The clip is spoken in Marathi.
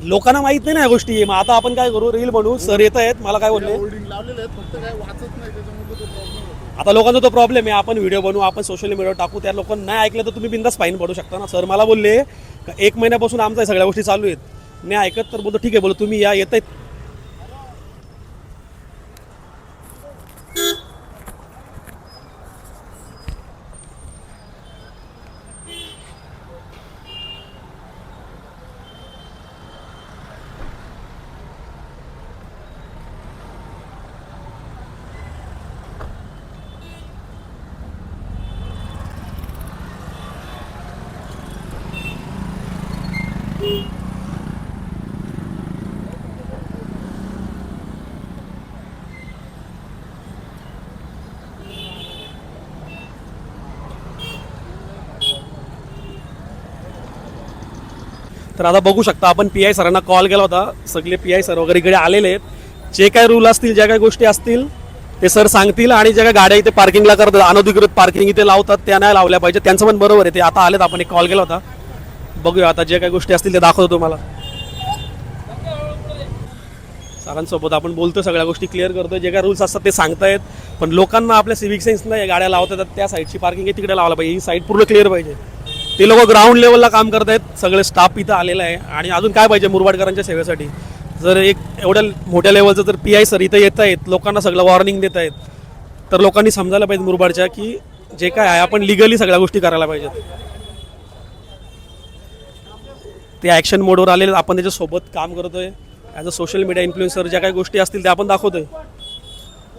लोकांना माहित नाही ना या गोष्टी. मग आता आपण काय करू, रील बनवू. सर येत आहेत, मला काय बोलले, आता लोकांचा तो प्रॉब्लेम आहे. आपण व्हिडिओ बनवू, आपण सोशल मीडियावर टाकू, त्या लोकांना नाही ऐकलं तर तुम्ही बिंदास फाईन पडू शकता ना. सर मला बोलले 1 महिन्यापासून आमच्या सगळ्या गोष्टी चालू आहेत, नाही ऐकत तर बोलतो ठीक आहे, बोलतो तुम्ही या, येत आहेत. तर आता बघू शकता आपण PI सरांना कॉल केला होता. सगळे PI सर वगैरे इकडे आलेले आहेत. जे काय रूल असतील, ज्या काही गोष्टी असतील ते सर सांगतील. आणि ज्या काही गाड्या इथे पार्किंगला करतात, अनधिकृत पार्किंग इथे लावतात, त्या नाही लावल्या पाहिजे. त्यांचं पण बरोबर आहे. ते आता आलेत, आपण एक कॉल केला होता. बघूया आता जे काही गोष्टी असतील ते दाखवतो तुम्हाला. सरांसोबत आपण बोलतो, सगळ्या गोष्टी क्लिअर करतो. जे काही रूल्स असतात ते सांगतायत. पण लोकांना आपल्या सिव्हिक सेन्स नाही, गाड्या लावतात त्या साईडची पार्किंग आहे तिकडे लावला पाहिजे. ही साईड पूर्ण क्लिअर पाहिजे. ते लोक ग्राउंड लेवलला काम करत आहेत. सगळे स्टाफ इथं आलेला आहे. आणि अजून काय पाहिजे मुरबाडकरांच्या सेवेसाठी. जर एक एवढ्या मोठ्या लेवलचं जर PI सर इथं येत आहेत, लोकांना सगळं वॉर्निंग देत आहेत, तर लोकांनी समजायला पाहिजे मुरबाडच्या की जे काय आहे आपण लिगली सगळ्या गोष्टी करायला पाहिजेत. ते ॲक्शन मोडवर आलेले, आपण त्याच्यासोबत काम करतोय. As a social media influencer ज्या काही गोष्टी असतील त्या आपण दाखवतोय.